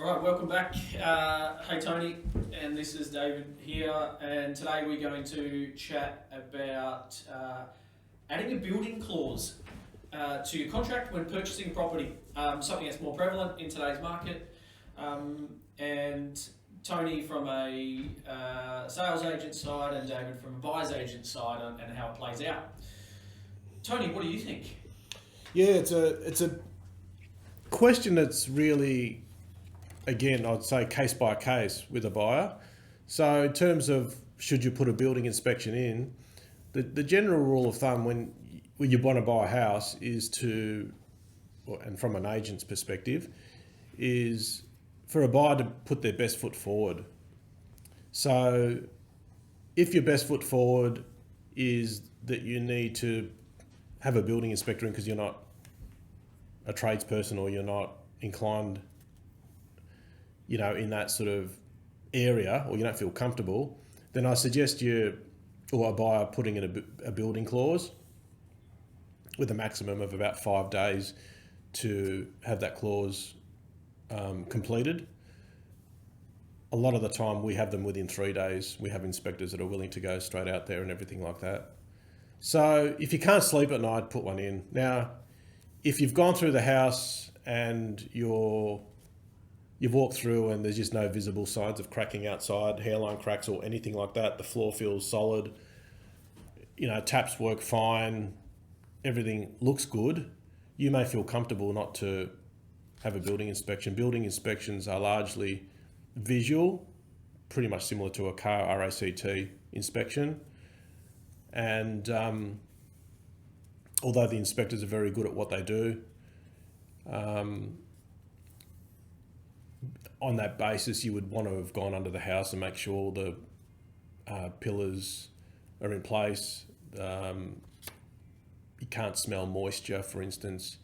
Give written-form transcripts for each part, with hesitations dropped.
Right, welcome back. Hey Tony, and this is David here, and today we're going to chat about adding a building clause to your contract when purchasing property, something that's more prevalent in today's market. And Tony from a sales agent side and David from a buyer's agent side and how it plays out. Tony, what do you think? Yeah, it's a question that's really, again, I'd say case by case with a buyer. So in terms of should you put a building inspection in, the general rule of thumb when you want to buy a house is to, and from an agent's perspective, is for a buyer to put their best foot forward. So if your best foot forward is that you need to have a building inspector in because you're not a tradesperson or you're not inclined, in that sort of area, or you don't feel comfortable, then I suggest you or a buyer putting in a building clause with a maximum of about 5 days to have that clause completed. A lot of the time we have them within 3 days. We have inspectors that are willing to go straight out there and everything like that. So if you can't sleep at night, put one in. Now, if you've gone through the house and you've walked through and there's just no visible signs of cracking outside, hairline cracks or anything like that, the floor feels solid, taps work fine, everything looks good, you may feel comfortable not to have a building inspection. Building inspections are largely visual, pretty much similar to a car RACT inspection. And although the inspectors are very good at what they do, on that basis, you would want to have gone under the house and make sure the pillars are in place. You can't smell moisture, for instance.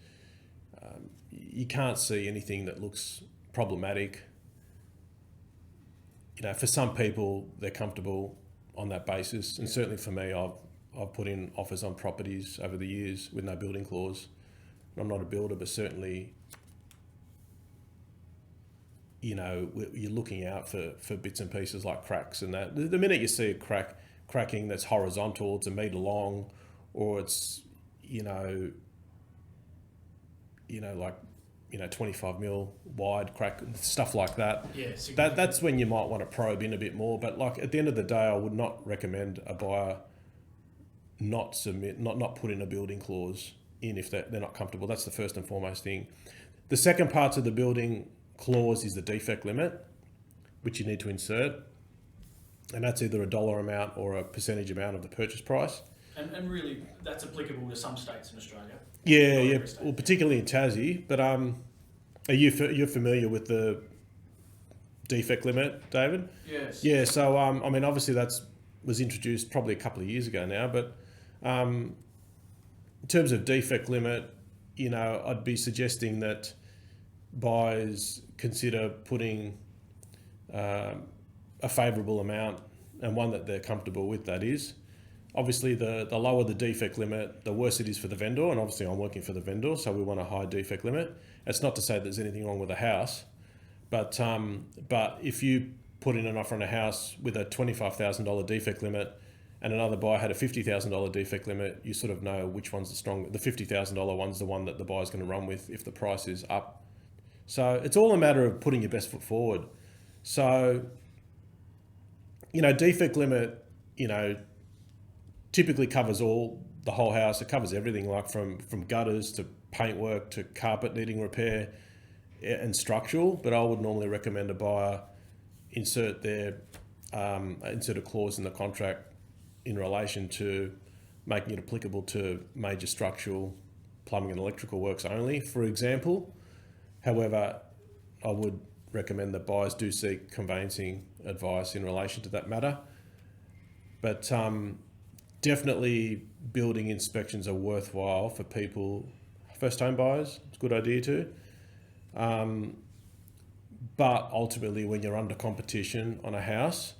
You can't see anything that looks problematic. For some people, they're comfortable on that basis, and certainly for me, I've put in offers on properties over the years with no building clause. I'm not a builder, but certainly, you're looking out for bits and pieces like cracks and that. The minute you see a cracking that's horizontal, it's a metre long, or it's 25 mil wide crack, stuff like that. Yeah, that's when you might want to probe in a bit more. But at the end of the day, I would not recommend a buyer not put in a building clause in if they're not comfortable. That's the first and foremost thing. The second part of the building clause is the defect limit, which you need to insert, and that's either a dollar amount or a percentage amount of the purchase price. And really, that's applicable to some states in Australia. Yeah. Well, particularly in Tassie. But you're familiar with the defect limit, David? Yes. Yeah. So obviously was introduced probably a couple of years ago now. But in terms of defect limit, I'd be suggesting that buyers consider putting a favourable amount and one that they're comfortable with. That is. Obviously, the lower the defect limit, the worse it is for the vendor. And obviously, I'm working for the vendor, so we want a high defect limit. It's not to say there's anything wrong with the house, but if you put in an offer on a house with a $25,000 defect limit and another buyer had a $50,000 defect limit, you sort of know which one's the stronger. The $50,000 one's the one that the buyer's going to run with if the price is up. So it's all a matter of putting your best foot forward. So, defect limit, typically covers the whole house. It covers everything, like from gutters to paintwork to carpet needing repair and structural. But I would normally recommend a buyer insert a clause in the contract in relation to making it applicable to major structural, plumbing and electrical works only, for example. However, I would recommend that buyers do seek conveyancing advice in relation to that matter. But definitely building inspections are worthwhile for people, first home buyers. It's a good idea too. But ultimately, when you're under competition on a house,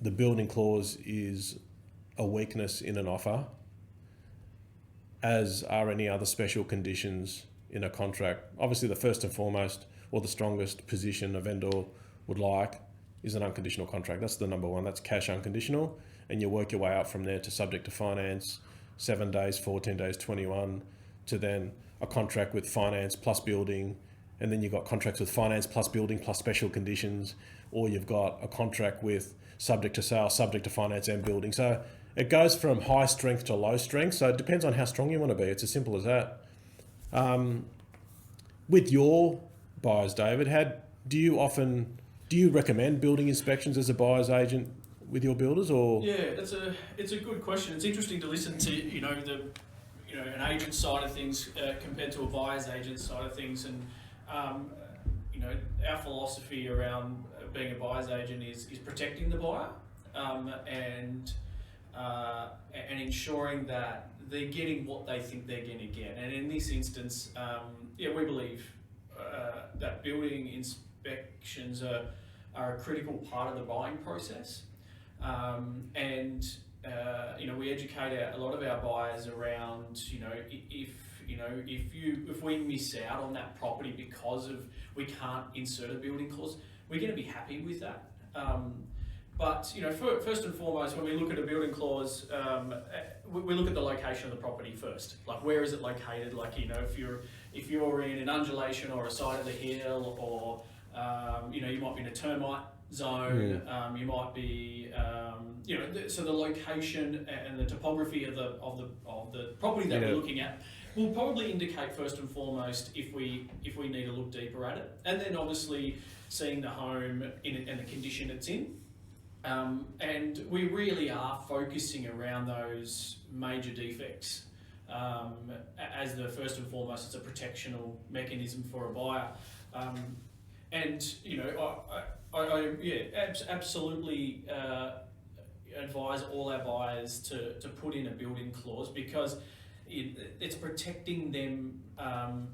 the building clause is a weakness in an offer, as are any other special conditions in a contract. Obviously, the first and foremost or the strongest position a vendor would like is an unconditional contract. That's the number one. That's cash unconditional, and you work your way up from there to subject to finance, 7 days, 14 days, 21, to then a contract with finance plus building, and then you've got contracts with finance plus building plus special conditions, or you've got a contract with subject to sale, subject to finance and building. So it goes from high strength to low strength. So it depends on how strong you want to be. It's as simple as that. With your buyers, David, do you recommend building inspections as a buyer's agent with your builders, or? Yeah, it's a good question. It's interesting to listen to an agent side of things compared to a buyer's agent side of things, and our philosophy around being a buyer's agent is protecting the buyer and ensuring that they're getting what they think they're going to get. And in this instance, we believe that building inspections are a critical part of the buying process, and we educate a lot of our buyers around if we miss out on that property because of we can't insert a building clause, we're going to be happy with that. But first and foremost, when we look at a building clause, we look at the location of the property first. Like, where is it located? Like, if you're in an undulation or a side of the hill, or you might be in a termite zone. You might be, so the location and the topography of the property that we're looking at will probably indicate first and foremost if we need to look deeper at it, and then obviously seeing the home and the condition it's in. And we really are focusing around those major defects as the first and foremost. It's a protectional mechanism for a buyer, and I absolutely advise all our buyers to put in a building clause, because it's protecting them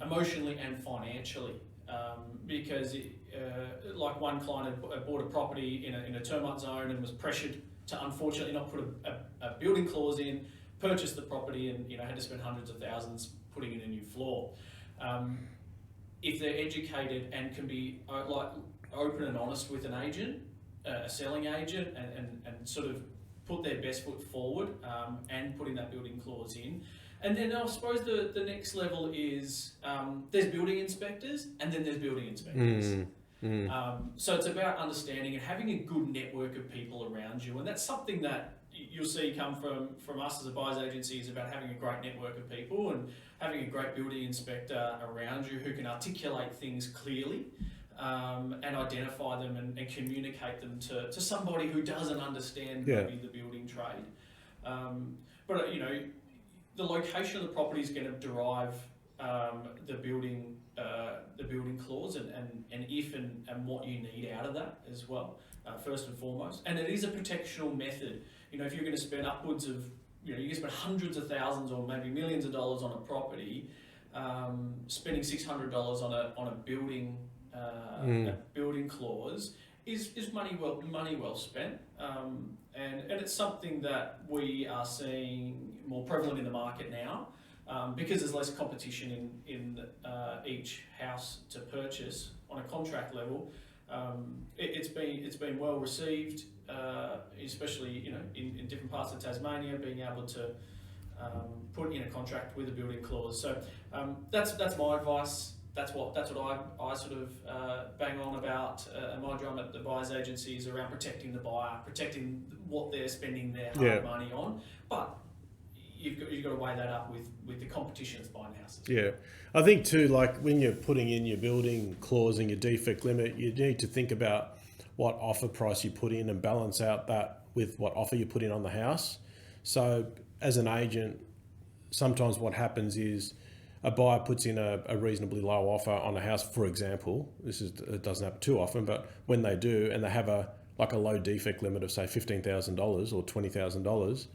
emotionally and financially. Because like one client had bought a property in a termite zone and was pressured to unfortunately not put a building clause in, purchased the property, and had to spend hundreds of thousands putting in a new floor. If they're educated and can be open and honest with an agent, a selling agent, and sort of put their best foot forward and putting that building clause in. And then I suppose the next level is there's building inspectors, and then there's building inspectors. So it's about understanding and having a good network of people around you, and that's something that you'll see come from us as a buyer's agency, is about having a great network of people and having a great building inspector around you who can articulate things clearly and identify them and communicate them to somebody who doesn't understand maybe the building trade. But the location of the property is going to derive the building clause and if and what you need out of that as well, first and foremost. And it is a protectional method. If you're going to spend upwards of, you can spend hundreds of thousands or maybe millions of dollars on a property, spending $600 on a building clause is money well spent. And it's something that we are seeing more prevalent in the market now, because there's less competition in each house to purchase on a contract level. It's been well received, especially in different parts of Tasmania, being able to put in a contract with a building clause. So that's my advice. That's what I sort of bang on about. And my drum at the buyer's agency is around protecting the buyer, protecting what they're spending their hard money on. But you've got to weigh that up with the competition that's buying houses. Yeah, I think too, like when you're putting in your building clause and your defect limit, you need to think about what offer price you put in and balance out that with what offer you put in on the house. So as an agent, sometimes what happens is a buyer puts in a reasonably low offer on a house, for example. It doesn't happen too often, but when they do, and they have a low defect limit of say $15,000 or $20,000,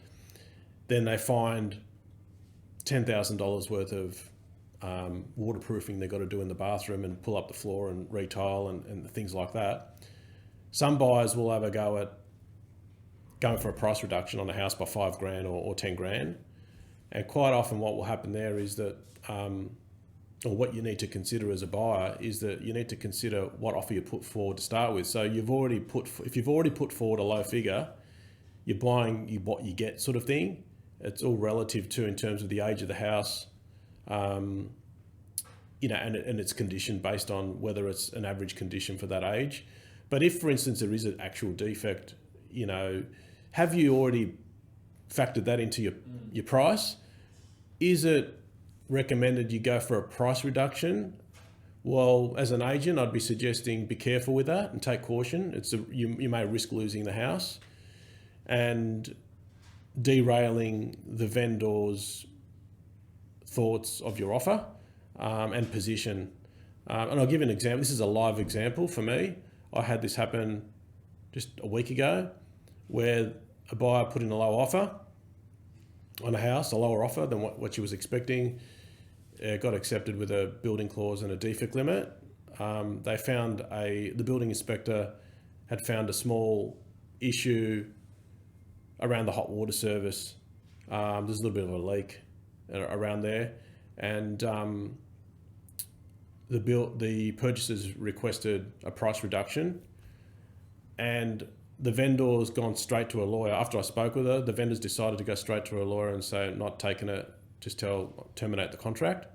then they find $10,000 worth of waterproofing they've got to do in the bathroom and pull up the floor and retile and things like that. Some buyers will have a go at going for a price reduction on a house by $5,000 or $10,000. And quite often what will happen there is that or what you need to consider as a buyer is that you need to consider what offer you put forward to start with. So if you've already put forward a low figure, you're buying what you get sort of thing. It's all relative to in terms of the age of the house, and its condition based on whether it's an average condition for that age. But if, for instance, there is an actual defect, have you already factored that into your price? Is it recommended you go for a price reduction? Well, as an agent, I'd be suggesting be careful with that and take caution. You may risk losing the house and derailing the vendor's thoughts of your offer and position. And I'll give you an example. This is a live example for me. I had this happen just a week ago where a buyer put in a low offer on a house, a lower offer than what she was expecting. Got accepted with a building clause and a defect limit. They found the building inspector had found a small issue around the hot water service. There's a little bit of a leak around there, and the purchasers requested a price reduction, and the vendor's gone straight to a lawyer. After I spoke with her, the vendors decided to go straight to a lawyer and say, not taking it, just terminate the contract.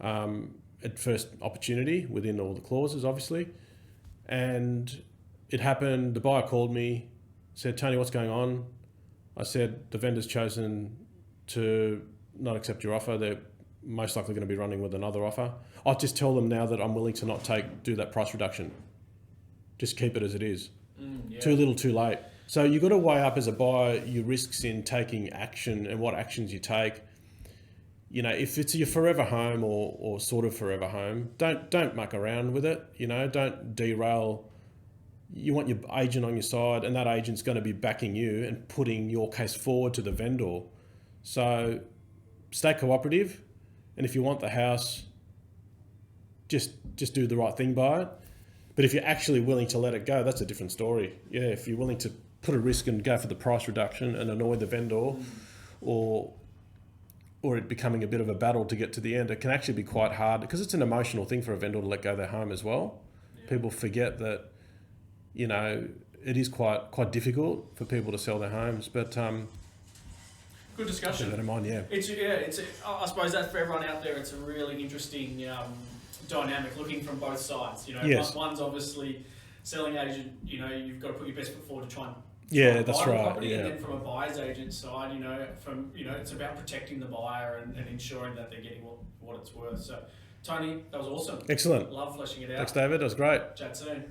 At first opportunity within all the clauses, obviously. And it happened, the buyer called me, said, Tony, what's going on? I said, the vendor's chosen to not accept your offer. They're most likely going to be running with another offer. I'll just tell them now that I'm willing to not do that price reduction. Just keep it as it is. Yeah. Too little, too late. So you've got to weigh up as a buyer your risks in taking action and what actions you take. If it's your forever home or sort of forever home, don't muck around with it. Don't derail. You want your agent on your side, and that agent's going to be backing you and putting your case forward to the vendor. So stay cooperative, and if you want the house, just do the right thing by it. But if you're actually willing to let it go, that's a different story. Yeah, if you're willing to put a risk and go for the price reduction and annoy the vendor, or it becoming a bit of a battle to get to the end, it can actually be quite hard because it's an emotional thing for a vendor to let go of their home as well. Yeah. People forget that, it is quite difficult for people to sell their homes, but good discussion. Keep that in mind, yeah. I suppose that for everyone out there, it's a really interesting dynamic looking from both sides. Yes. One's obviously selling agent. You've got to put your best foot forward to try and Yeah, that's buy the right. property. Yeah. And then from a buyer's agent side, it's about protecting the buyer and ensuring that they're getting what it's worth. So, Tony, that was awesome. Excellent. Love fleshing it out. Thanks, David. That was great. Chat soon.